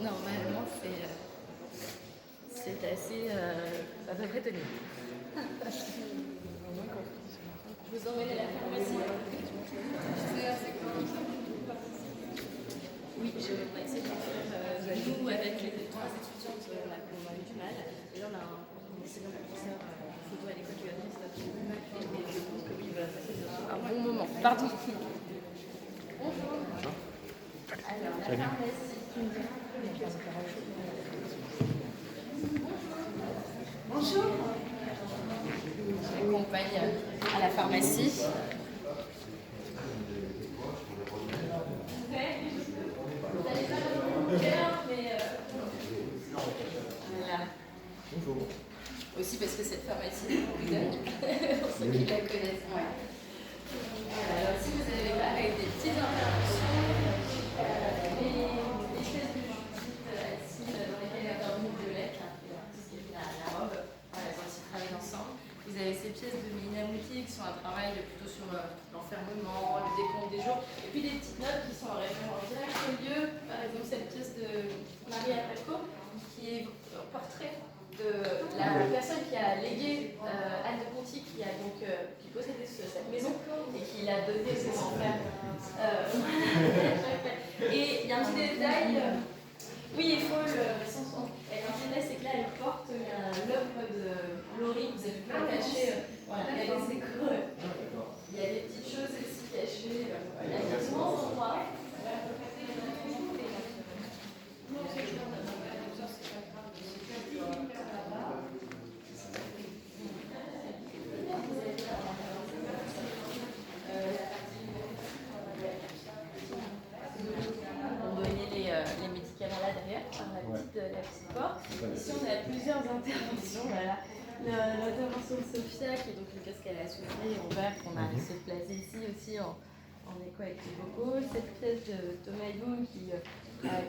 Normalement, c'est assez à peu près tenu. Vous emmènez la pharmacie. Oui, je vais essayer de faire nous avec les trois étudiantes, on a eu du mal. Et là, on a un excellent professeur photo à l'école du Hadris, et je pense que oui, il va passer un bon moment. Pardon. Bonjour. Alors, la pharmacie. Bonjour. Je m'accompagne à la pharmacie. Voilà. Bonjour. Aussi parce que cette pharmacie est pour ceux qui la connaissent. Ouais. Alors, si vous avez là avec des petites interventions, des chaises de visite assises dans lesquelles il y a un mot violette, la robe, voilà, elles ont aussi travaillé ensemble. Vous avez ces pièces de Minamouti qui sont un travail plutôt sur l'enfermement, le décompte des jours, et puis des petites notes qui sont en référence directe au lieu, par exemple cette pièce de Marie Apaco, qui est un portrait de la personne qui a légué Anne de Conti, qui possédait cette maison et qui l'a donnée aux enfers. Et il y a un petit détail, oui, il faut le sens. Elle a un petit détail, c'est que là elle porte l'œuvre de Laurie, vous avez pu la cacher. Voilà, il y a des échos. Il y a des petites choses aussi cachées. Il y a des grands endroits. Les médicaments là derrière, par la petite porte. Ici, on a plusieurs interventions. Voilà. L'intervention de Sophia, qui est donc une pièce qu'elle a soufflée en verre, qu'on a essayé de placer ici aussi en écho avec les vocaux. Cette pièce de Thomas Young, qui est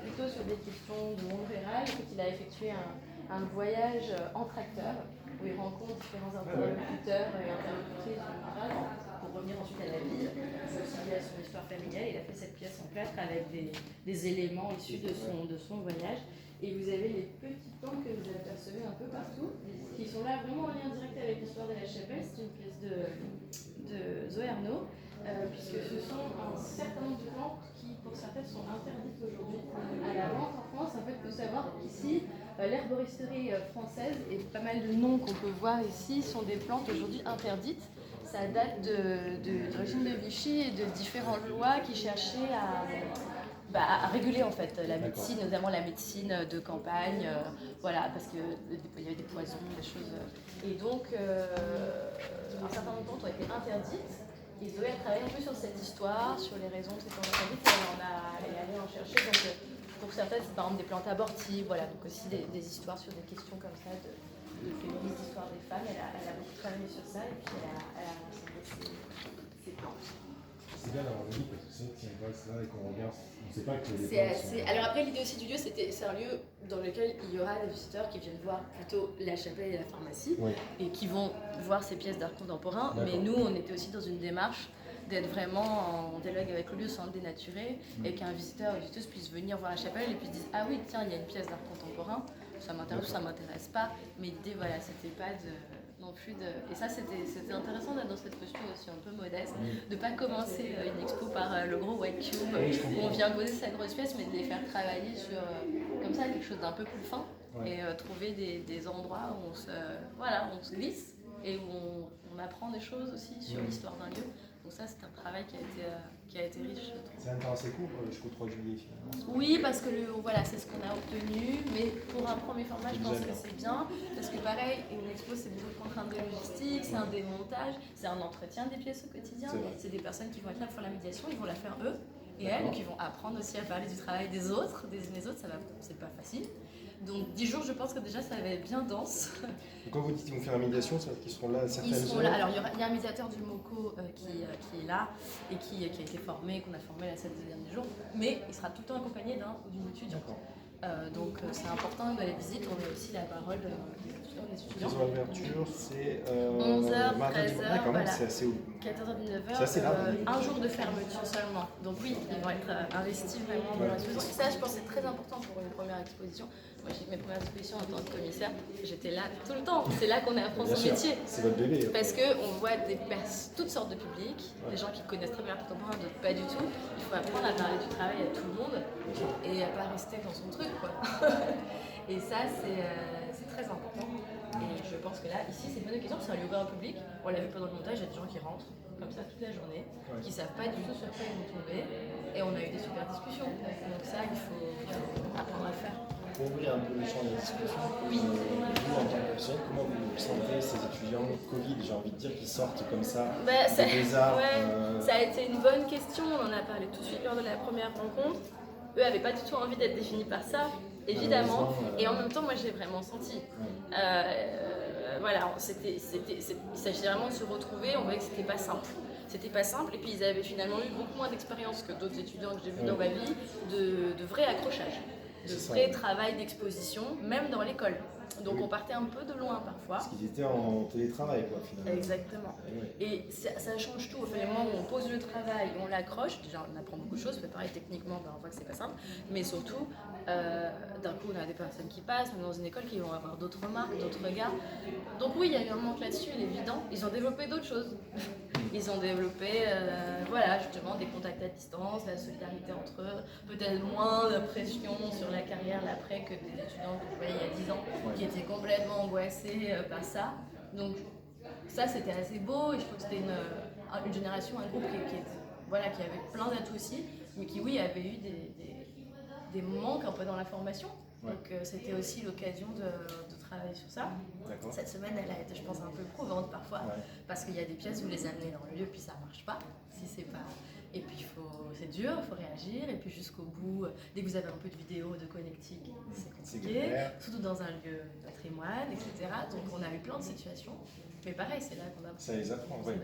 plutôt sur des questions de monde rural, il a effectué un voyage en tracteur, où il rencontre différents interlocuteurs et interlocutrices du monde rural, pour revenir ensuite à la ville, aussi lié à son histoire familiale. Il a fait cette pièce en plâtre avec des éléments issus de son voyage. Et vous avez les petits plans que vous apercevez un peu partout, qui sont là vraiment en lien direct avec l'histoire de la chapelle. C'est une pièce de Zoerno, puisque ce sont un certain nombre de plantes qui, pour certaines, sont interdites aujourd'hui à la vente en France. En fait, il faut savoir qu'ici, l'herboristerie française et pas mal de noms qu'on peut voir ici sont des plantes aujourd'hui interdites. Ça date de régime de Vichy et de différentes lois qui cherchaient à réguler en fait la médecine, notamment la médecine de campagne, voilà, parce qu'il y avait des poisons, des choses. Et donc, un certain nombre de plantes ont été interdites. Et Zoé a travaillé un peu sur cette histoire, sur les raisons de ces plantes interdites, et elle est allée en chercher. Donc, pour certaines, c'est par exemple des plantes abortives, voilà, donc aussi des histoires sur des questions comme ça de féminisme, d'histoire des femmes. Elle a beaucoup travaillé sur ça et puis elle a rassemblé ces plantes. C'est bien d'avoir le livre parce que c'est vrai que si on passe là et qu'on regarde, on ne sait pas que les plantes. Alors après, l'idée aussi du lieu, c'est un lieu dans lequel il y aura des visiteurs qui viennent voir plutôt la chapelle et la pharmacie, et qui vont voir ces pièces d'art contemporain. Mais nous, on était aussi dans une démarche d'être vraiment en dialogue avec le lieu sans le dénaturer, et qu'un visiteur ou visiteuse puisse venir voir la chapelle et puis se dire ah oui, tiens, il y a une pièce d'art contemporain, ça m'intéresse ou ça m'intéresse pas. Mais l'idée, voilà, c'était pas non plus de... Et ça, c'était intéressant d'être dans cette posture aussi un peu modeste, de ne pas commencer une expo par le gros white cube où on vient poser cette grosse pièce, mais de les faire travailler sur comme ça quelque chose d'un peu plus fin, et trouver des endroits où on se glisse et où on apprend des choses aussi sur l'histoire d'un lieu. Donc ça, c'est un travail qui a été riche. C'est un temps assez court jusqu'au 3 juillet finalement. Oui, parce que voilà, c'est ce qu'on a obtenu, mais pour un premier format, je pense que c'est bien, parce que pareil, une expo, c'est beaucoup de contraintes de logistique, c'est un démontage, c'est un entretien des pièces au quotidien, c'est des personnes qui vont être là pour la médiation, ils vont la faire eux et elles, qui vont apprendre aussi à parler du travail des autres, des unes et des autres, c'est pas facile. Donc 10 jours, je pense que déjà ça va être bien dense. Et quand vous dites qu'ils vont faire la médiation, ça veut dire qu'ils seront là à certaines heures? Ils seront là. Alors il y a un médiateur du MOCO qui est là et qui a été formé, qu'on a formé là ces 2 derniers jours, mais il sera tout le temps accompagné d'un ou d'une étudiante. Donc c'est important de la visite, on a aussi la parole des étudiants. L'ouverture, c'est 11h, 13h, voilà. C'est assez haut. 14h, 19h, c'est assez large. un jour de fermeture seulement. Donc oui, ils vont être investis vraiment dans l'exposition. Et ça, je pense, c'est très important pour une première exposition. Moi, j'ai mes premières expositions en tant que commissaire, j'étais là tout le temps. C'est là qu'on apprend son métier. C'est votre bébé. Parce qu'on voit toutes sortes de publics, des gens qui connaissent très bien l'art contemporain, d'autres pas du tout. Il faut apprendre à parler du travail à tout le monde et à pas rester dans son truc, quoi. Et ça, c'est très important. Et je pense que là, ici, c'est une bonne occasion, c'est un lieu ouvert au public. On l'a vu pendant le montage, il y a des gens qui rentrent comme ça toute la journée, qui savent pas du tout sur quoi ils vont tomber. Et on a eu des super discussions. Donc ça, il faut apprendre à le faire. Pour ouvrir un peu le champ de la discussion, oui. Vous, en tant que professionnel, comment vous sentez ces étudiants Covid, j'ai envie de dire, qui sortent comme ça des arts Ça a été une bonne question, on en a parlé tout de suite lors de la première rencontre. Eux n'avaient pas du tout envie d'être définis par ça, évidemment, et en même temps, moi, je l'ai vraiment senti. Voilà, il s'agissait vraiment de se retrouver, on voyait que c'était pas simple. C'était pas simple, et puis ils avaient finalement eu beaucoup moins d'expérience que d'autres étudiants que j'ai vus dans ma vie, de vrai accrochage, de vrai travail d'exposition, même dans l'école. Donc on partait un peu de loin parfois. Parce qu'ils étaient en télétravail, quoi, finalement. Exactement. Et ça change tout. Au fait, le moment où on pose le travail, on l'accroche, déjà on apprend beaucoup de choses, pareil techniquement, on voit que c'est pas simple, mais surtout, d'un coup on a des personnes qui passent, même dans une école, qui vont avoir d'autres remarques, d'autres regards. Donc oui, il y a eu un manque là-dessus, il est évident. Ils ont développé d'autres choses. Ils ont développé, voilà, justement, des contacts à distance, la solidarité entre eux, peut-être moins de pression sur la carrière l'après que des étudiants que je voyais il y a 10 ans, qui étaient complètement angoissés par ça. Donc ça, c'était assez beau, et je trouve que c'était une génération, un groupe qui avait plein d'atouts aussi, mais qui, oui, avait eu des manques un peu dans la formation. Donc c'était aussi l'occasion de travailler sur ça. Cette semaine, elle a été, je pense, un peu éprouvante parfois, parce qu'il y a des pièces où vous les amenez dans le lieu, puis ça marche pas. Si c'est pas... Et puis c'est dur, il faut réagir, et puis jusqu'au bout, dès que vous avez un peu de vidéo, de connectique, c'est compliqué, surtout dans un lieu patrimoine, etc. Donc on a eu plein de situations, mais pareil, c'est là qu'on apprend. Ça les apprend, oui.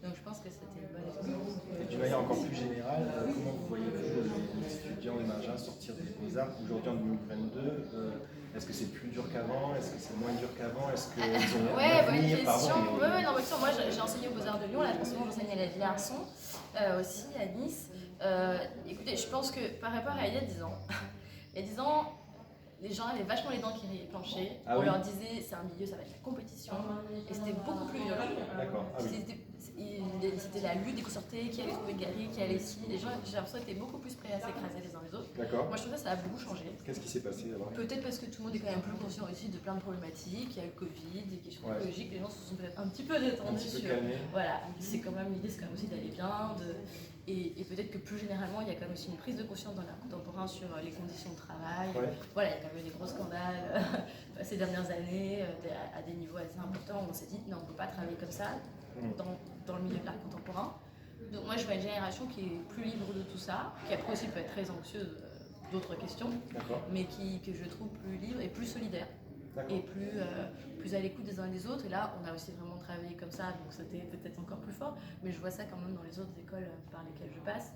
Donc je pense que c'était une bonne expérience. Et d'une manière encore plus générale, comment vous voyez les étudiants émergents sortir des Beaux-Arts aujourd'hui en 2022 Est-ce que c'est plus dur qu'avant? Est-ce que c'est moins dur qu'avant? Est-ce qu'ils ont un avenir? Moi j'ai enseigné aux Beaux-Arts de Lyon, là en ce moment j'enseigne à la Villa-Arson, aussi à Nice. Écoutez, je pense que par rapport à il y a 10 ans, les gens avaient vachement les dents qui planchaient. On leur disait c'est un milieu, ça va être la compétition, et c'était beaucoup plus violent. D'accord. C'était la lutte des concertés, qui allait trouver Gary, qui allait ici. Les gens, j'ai l'impression, étaient beaucoup plus prêts à s'écraser les uns les autres. Moi, je trouve que ça a beaucoup changé. Qu'est-ce qui s'est passé alors? Peut-être parce que tout le monde est quand même plus conscient aussi de plein de problématiques. Il y a le Covid, des questions écologiques. Les gens se sont peut-être un petit peu détendus sur. Voilà, c'est quand même l'idée, c'est quand même aussi d'aller bien. Et peut-être que plus généralement, il y a quand même aussi une prise de conscience dans l'art contemporain sur les conditions de travail. Voilà, il y a quand même eu des gros scandales ces dernières années à des niveaux assez importants où on s'est dit non, on ne peut pas travailler comme ça dans le milieu de l'art contemporain. Donc moi, je vois une génération qui est plus libre de tout ça, qui après aussi peut être très anxieuse d'autres questions, mais que je trouve plus libre et plus solidaire. Et plus à l'écoute des uns et des autres. Et là, on a aussi vraiment travaillé comme ça, donc c'était peut-être encore plus fort. Mais je vois ça quand même dans les autres écoles par lesquelles je passe.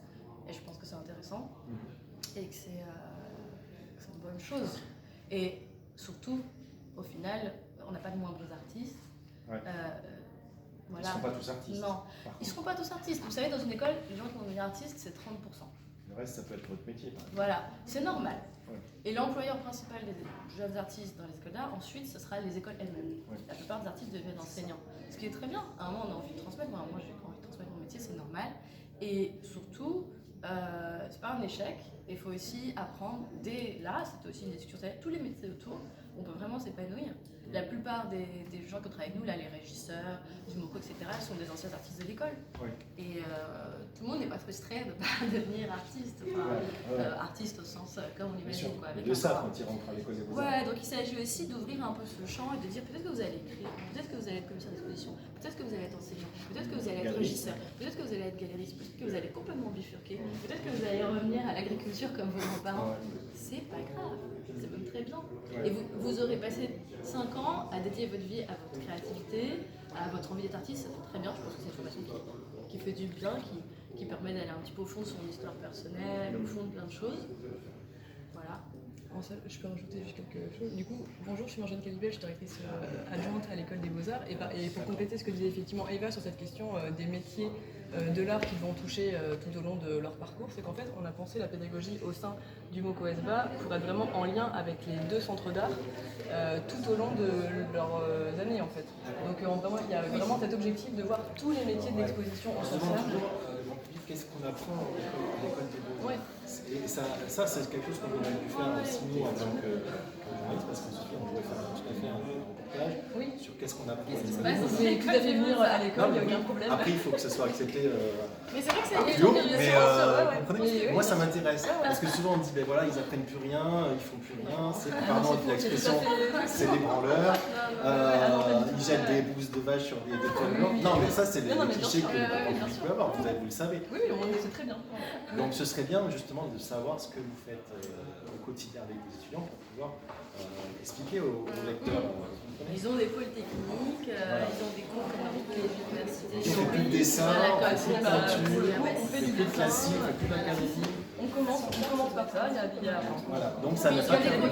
Et je pense que c'est intéressant et que c'est une bonne chose. Et surtout, au final, on n'a pas de moins bons artistes. Ils ne seront pas tous artistes. Non, ils ne seront pas tous artistes. Vous savez, dans une école, les gens qui vont devenir artistes, c'est 30%. Le reste, ça peut être votre métier, par exemple. Voilà, c'est normal. Et l'employeur principal des jeunes artistes dans les écoles d'art, ensuite, ce sera les écoles elles-mêmes. La plupart des artistes deviennent enseignants. Ce qui est très bien. À un moment, on a envie de transmettre. Moi, j'ai envie de transmettre mon métier, c'est normal. Et surtout, c'est pas un échec. Il faut aussi apprendre, dès là, c'était aussi une discussion, tous les métiers autour, on peut vraiment s'épanouir. La plupart des gens qui travaillent avec nous, là, les régisseurs, du MoCo, etc., sont des anciens artistes de l'école. Oui. Et tout le monde n'est pas frustré de ne pas devenir artiste. Artiste au sens comme on l'imagine. De ça quand ils rentrent à l'école des beaux-arts. Ouais, donc il s'agit aussi d'ouvrir un peu ce champ et de dire peut-être que vous allez écrire, peut-être que vous allez être commissaire d'exposition, peut-être que vous allez être enseignant, peut-être que vous allez être régisseur, peut-être que vous allez être galériste, peut-être que vous allez complètement bifurquer, peut-être que vous allez revenir à l'agriculture comme vos grands-parents. C'est pas grave, c'est même très bien. Et vous aurez passé 5 ans à dédier votre vie à votre créativité, à votre envie d'être artiste, ça fait très bien. Je pense que c'est une formation qui fait du bien, qui permet d'aller un petit peu au fond de son histoire personnelle, au fond de plein de choses. Voilà. En ça, je peux rajouter juste quelque chose. Du coup, bonjour, je suis Marjane Calibel, je suis directrice adjointe à l'école des Beaux-Arts. Et pour compléter ce que disait effectivement Eva sur cette question des métiers de l'art qu'ils vont toucher tout au long de leur parcours, c'est qu'en fait, on a pensé la pédagogie au sein du MoCo SBA pour être vraiment en lien avec les 2 centres d'art tout au long de leurs années en fait. Donc vraiment, il y a vraiment cet objectif de voir tous les métiers de l'exposition au sens large. Qu'est-ce qu'on apprend à l'école des beaux-arts? Et ça c'est quelque chose qu'on aurait pu faire aussi nous en tant que journaliste, parce qu'on se dit on pourrait faire tout à fait un reportage sur qu'est-ce qu'on apprend. Vous pouvez tout à fait venir à l'école, il n'y a aucun problème. Après il faut que ce soit accepté mais c'est vrai que plus haut, mais comprenez, moi ça m'intéresse, parce que souvent on dit ben voilà, ils apprennent plus rien, ils font plus rien, c'est pardon l'expression, c'est des branleurs, ils jettent des bouses de vache sur des toiles blanches. Non mais ça c'est les clichés que le public peut avoir, vous le savez. Oui, c'est très bien. Donc ce serait bien justement de savoir ce que vous faites au quotidien avec les étudiants pour pouvoir expliquer aux lecteurs. Ils ont des pôles techniques, ils ont des cours comme dans toutes les universités. Ils font plus de dessin, plus de peinture, plus de classique, plus d'académie. On commence par ça, il y a... Voilà, donc ça n'est pas terminé.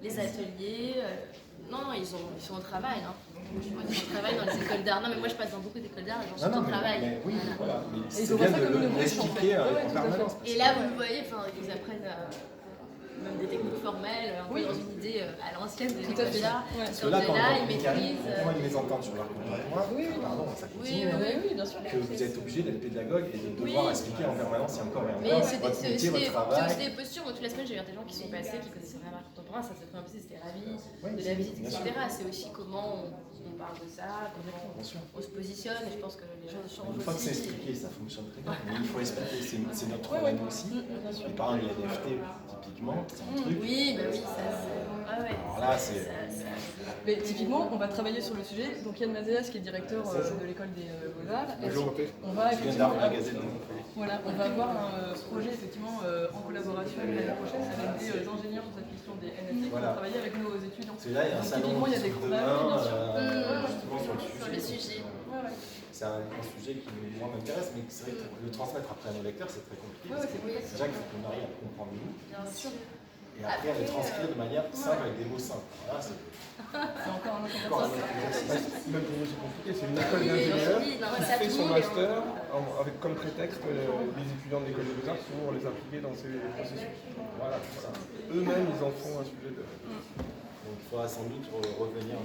Les ateliers, non, ils sont au travail. Ils sont au travail dans les écoles d'art. Non, mais moi je passe dans beaucoup d'écoles d'art, j'en suis au travail. Mais oui, voilà. C'est bien de l'expliquer en permanence. Et là, vous le voyez, ils apprennent même des techniques formelles, un peu dans une idée à l'ancienne des écoles d'art. Parce que là, quand ils maîtrisent, ils les entendent sur leur contemporain, pardon, ça continue, bien sûr. que vous êtes obligé d'être pédagogue et de devoir expliquer en permanence et encore et mais encore c'est votre métier, votre travail. C'est aussi des postures. Moi, toute la semaine, j'ai vu des gens qui sont passés, qui connaissaient rien à l'art contemporain, ça s'est fait un peu, c'était ravi de la visite, etc. C'est aussi comment on parle de ça, comment on se positionne, et je pense que les choses changent aussi. Une fois que c'est expliqué, ça fonctionne très bien, mais il faut expliquer, c'est notre rôle aussi. Et par exemple, l'INFT, typiquement, c'est un truc. Oui, bah oui, ça c'est... Alors là, c'est... Mais typiquement, on va travailler sur le sujet. Donc Yann Mazéas, qui est directeur de l'école des Beaux-Arts, on va effectivement... Voilà, on va avoir un projet effectivement en collaboration l'année prochaine avec des ingénieurs sur cette question des NFT qui vont travailler avec nos étudiants. C'est là, il y a un salon typiquement, il y a des justement sur le sujet. C'est un sujet qui moi m'intéresse, mais c'est vrai que le transmettre après à nos lecteurs, c'est très compliqué. Déjà qu'il faut qu'on arrive à comprendre nous. Bien sûr. Et après à les transcrire de manière simple avec des mots simples. Voilà, c'est encore un autre exercice. Même pour nous c'est compliqué, c'est une école d'ingénieurs qui fait son master avec comme prétexte les étudiants de l'école des beaux-arts pour les impliquer dans ces processus. Voilà, eux-mêmes ils en font un sujet de... Donc il faudra sans doute revenir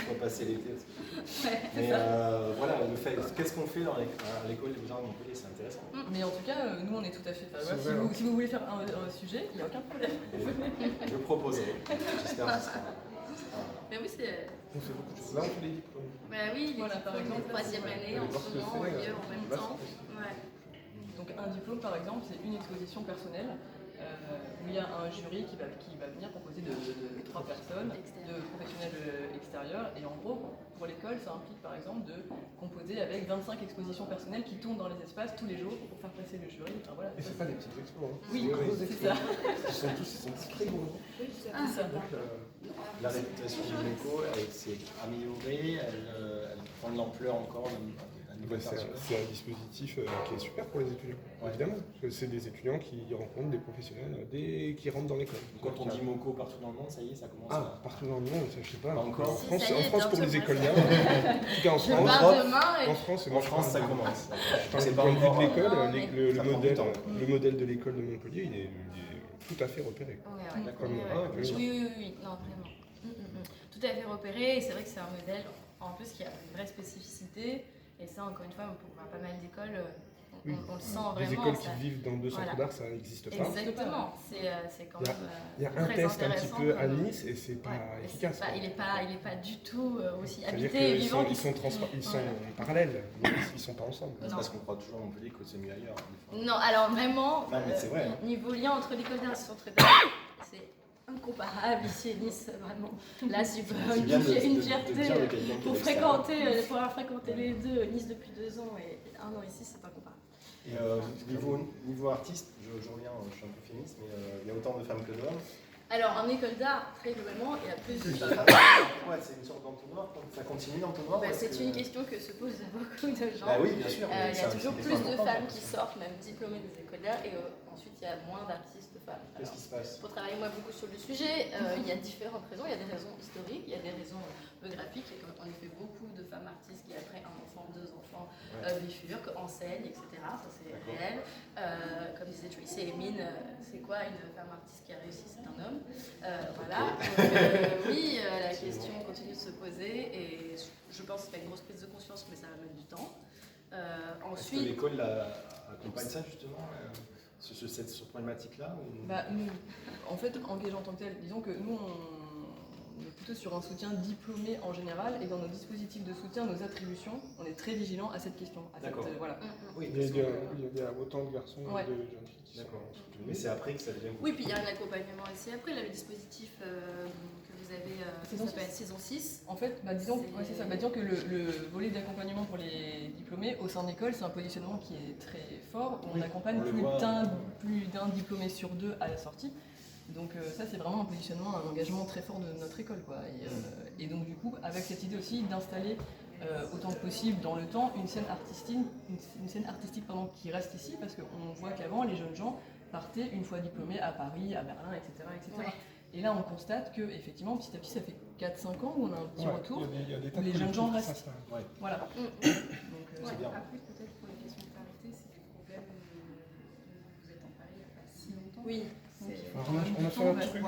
repasser l'été. Mais voilà, qu'est-ce qu'on fait à l'école des beaux-arts de Montpellier, c'est intéressant. Mais en tout cas, nous on est tout à fait favorables. Si vous voulez faire un sujet, il n'y a aucun problème. Je proposerai. J'espère que ce sera. Mais oui, c'est... On fait beaucoup de choses. Là on fait les diplômes. Bah oui, voilà, par exemple, troisième année en ce moment, ailleurs en même temps. Donc un diplôme par exemple, c'est une exposition personnelle. Où il y a un jury qui va venir composé de 3 personnes, de professionnels extérieurs. Et en gros, pour l'école, ça implique par exemple de composer avec 25 expositions personnelles qui tournent dans les espaces tous les jours pour faire passer le jury. Enfin, voilà, et c'est pas des petites expos. Oui, c'est ça. Ils sont tous très gros. C'est ça. Donc, la réputation du MECO, elle s'est améliorée, elle prend de l'ampleur encore. C'est un dispositif qui est super pour les étudiants, évidemment. Parce que c'est des étudiants qui rencontrent des professionnels qui rentrent dans l'école. Quand on dit MoCo partout dans le monde, ça y est, ça commence à... partout dans le monde, ça, je sais pas. Encore. En France pour les écoliens. En tout cas en France, ça commence. C'est pas encore de l'école, le modèle de l'école de Montpellier, il est tout à fait repéré. Oui, non, vraiment. Tout à fait repéré, et c'est vrai que c'est un modèle en plus qui a une vraie spécificité. Et ça, encore une fois, pour pas mal d'écoles, on le sent vraiment. Des écoles ça... qui vivent dans 2 centres d'art, ça n'existe pas. Exactement, c'est quand même Il y a un très test un petit intéressant peu à Nice et c'est pas efficace. Il n'est pas du tout aussi C'est-à-dire habité et vivant. ils sont parallèles, mais ils sont pas ensemble. C'est parce qu'on croit toujours à Montpellier que c'est mieux ailleurs. Non, alors vraiment, non, mais c'est vrai, niveau lien entre l'école d'art et le centre d'art, c'est incomparable ici à Nice, vraiment. Là, c'est une fierté pour avoir fréquenté les deux, Nice depuis 2 ans et 1 an ici, c'est incomparable. Et niveau artiste, je reviens, je suis un peu féministe, mais il y a autant de femmes que d'hommes. Alors, en école d'art, très globalement, il y a plus de femmes. Ouais, c'est une sorte d'entonnoir, ça continue d'entonnoir. C'est une question que se posent beaucoup de gens. Bah oui, bien sûr. Il y a toujours plus de femmes qui sortent, même diplômées des écoles d'art, et ensuite il y a moins d'artistes femmes. Qu'est-ce qui se passe? Pour travailler moi beaucoup sur le sujet, il y a différentes raisons. Il y a des raisons historiques, il y a des raisons graphiques. En effet, beaucoup de femmes artistes qui, après 1 enfant, 2 enfants, bifurquent, enseignent, etc. Ça c'est réel. Comme disait Tracy Emin, c'est quoi une femme artiste qui a réussi? C'est un homme. Voilà. Donc, oui, la question continue de se poser et je pense que c'est une grosse prise de conscience, mais ça va mettre du temps. Est-ce que l'école accompagne ça justement, cette problématique-là Nous, en fait, engagés en tant que tel, disons que nous, on est plutôt sur un soutien diplômé en général et dans nos dispositifs de soutien, nos attributions, on est très vigilants à cette question. D'accord. Voilà. Oui, il y a autant de garçons que de jeunes filles qui sont soutenus. Mais c'est après que ça devient... Oui, puis il y a un accompagnement aussi après, là, le dispositif que vous avez, qui s'appelle Saison 6. En fait, disons que le volet d'accompagnement pour les diplômés au sein de l'école, c'est un positionnement qui est très fort. On accompagne plus d'un diplômé sur 2 à la sortie. Donc ça, c'est vraiment un positionnement, un engagement très fort de notre école, quoi. Et donc du coup, avec cette idée aussi d'installer autant que possible dans le temps une scène artistique, qui reste ici, parce qu'on voit qu'avant, les jeunes gens partaient une fois diplômés à Paris, à Berlin, etc. etc. Ouais. Et là, on constate que effectivement, petit à petit, ça fait 4-5 ans où on a un petit retour, où les jeunes gens restent. Voilà. Donc, c'est bien. Après, peut-être pour les questions de parité, c'est des problèmes vous êtes en Paris il n'y a pas si longtemps. Oui. On a fait un truc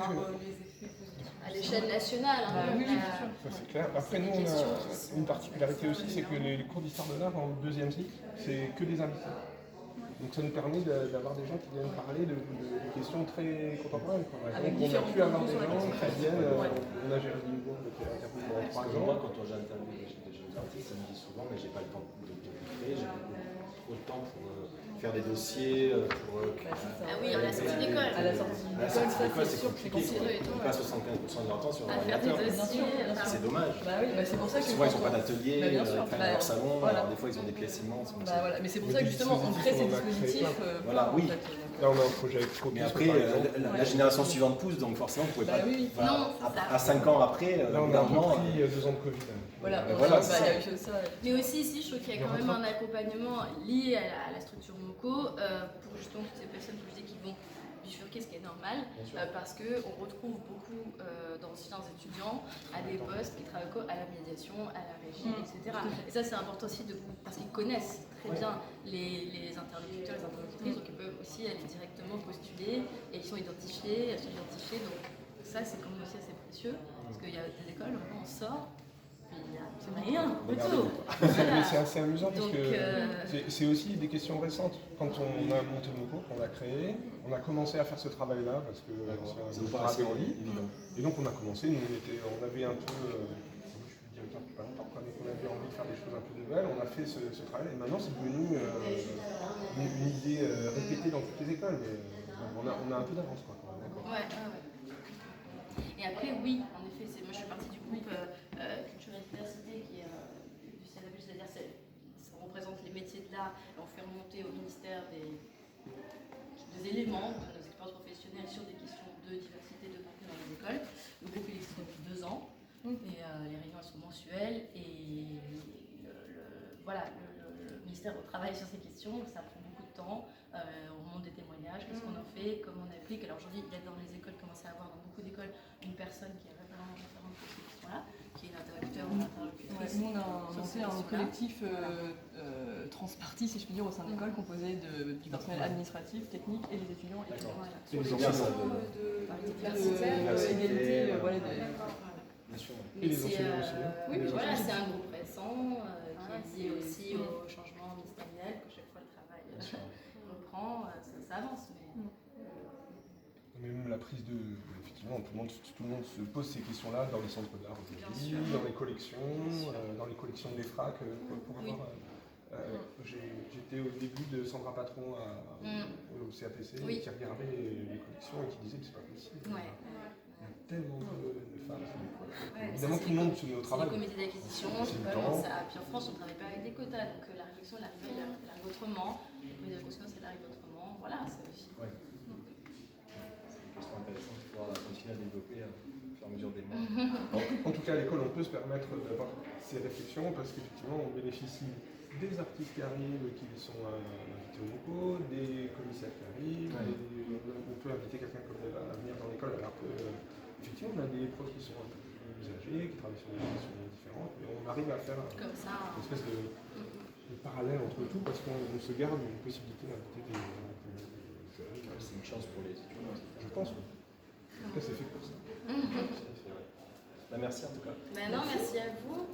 à l'échelle nationale. Oui, bien sûr. Ça c'est clair. Après nous, on a une particularité aussi, c'est que les cours d'histoire de l'art en 2e cycle, c'est que des invités. Donc ça nous permet d'avoir des gens qui viennent parler de questions très contemporaines. Donc on a pu avoir des gens qui viennent, on a Géraldine Bourg qui a interviewé pendant 3 ans. Moi, quand j'interviewe des jeunes artistes, ça me dit souvent, mais j'ai pas le temps de créer, j'ai trop de temps pour faire des dossiers, Ah oui, à la sortie d'école. À la sortie d'école, c'est sûr que c'est compliqué. Ils passent 75% de leur temps sur à faire des dossiers. C'est dommage. Oui, c'est pour ça que souvent ils n'ont pas d'atelier, ils prennent dans leur salon, voilà. alors des fois ils ont des pièces immenses. Mais c'est pour ça que justement on crée ces dispositifs. Voilà, oui. Là on a un projet avec mais après, la génération suivante pousse, donc forcément vous pouvez pas. Non, à 5 ans après, là on a pris 2 ans de Covid. Voilà, il y a eu ça. Mais aussi ici, je trouve qu'il y a quand même un accompagnement lié à la structure MOCO pour justement toutes ces personnes qui vont bifurquer, ce qui est normal, parce qu'on retrouve beaucoup d'anciens étudiants à des postes qui travaillent à la médiation, à la régie, etc. Et ça, c'est important aussi parce qu'ils connaissent très bien les interlocuteurs, les interlocutrices, donc ils peuvent aussi aller directement postuler et ils sont identifiés, donc ça, c'est quand même aussi assez précieux, parce qu'il y a des écoles où on sort. Rien, retour. Mais c'est assez amusant parce que c'est aussi des questions récentes. Quand on a monté Moco, qu'on l'a créé, on a commencé à faire ce travail-là parce que c'est un travail en ligne. Et donc on a commencé, on avait un peu, je suis directeur depuis pas longtemps, on avait envie de faire des choses un peu nouvelles, on a fait ce travail et maintenant c'est devenu une idée répétée dans toutes les écoles, mais on a un peu d'avance. Ouais. Et après, oui, en effet, moi je suis partie du groupe Culture et Diversité qui est du CNAB, c'est-à-dire ça représente les métiers de l'art, on fait remonter au ministère des éléments de nos expériences professionnelles sur des questions de diversité, de parité dans les écoles. Le groupe il existe depuis 2 ans et les réunions elles sont mensuelles et le ministère travaille sur ces questions, ça prend beaucoup de temps, on remonte des témoignages, qu'est-ce qu'on en fait, comment on applique. Alors aujourd'hui, il y a dans les écoles, commencé à avoir dans beaucoup d'écoles une personne qui est référente sur ces questions-là, qui est un interlocuteur ou une interlocutrice. Nous, on a monté un collectif transparti, si je puis dire, au sein de l'école, composé du personnel administratif, technique et des étudiants. C'est bien ça. Égalité, Et les enseignants aussi. Oui, voilà, c'est un groupe récent qui est lié aussi au changement ministériel, que chaque fois le travail on prend, ça avance. Mais... Même la prise de... Effectivement, tout le monde se pose ces questions-là dans les centres d'art aujourd'hui, dans les collections de l'EFRAC, pour avoir... J'étais au début de Sandra Patron au CAPC qui regardait les collections et qui disait que c'est pas possible. Il y a tellement de femmes. Évidemment, tout le monde se met au travail. C'est les comités d'acquisition qui commencent à... Puis en France, on ne travaille pas avec des quotas, donc la réflexion, elle arrive autrement. Les comités d'acquisition, elle arrive autrement. Voilà, c'est aussi. C'est intéressant de pouvoir continuer à développer au fur et à mesure des mois. En tout cas, à l'école, on peut se permettre d'avoir ces réflexions parce qu'effectivement, on bénéficie des artistes qui arrivent, qui sont invités au MOCO, des commissaires qui arrivent, on peut inviter quelqu'un comme Eva à venir dans l'école alors que, effectivement, on a des profs qui sont un peu plus âgés, qui travaillent sur des questions différentes, mais on arrive à faire une espèce de parallèle entre tout parce qu'on se garde une possibilité d'inviter des jeunes. C'est une chance pour les étudiants. Je pense, oui. En tout cas, c'est fait pour ça. Merci en tout cas. Non, merci à vous.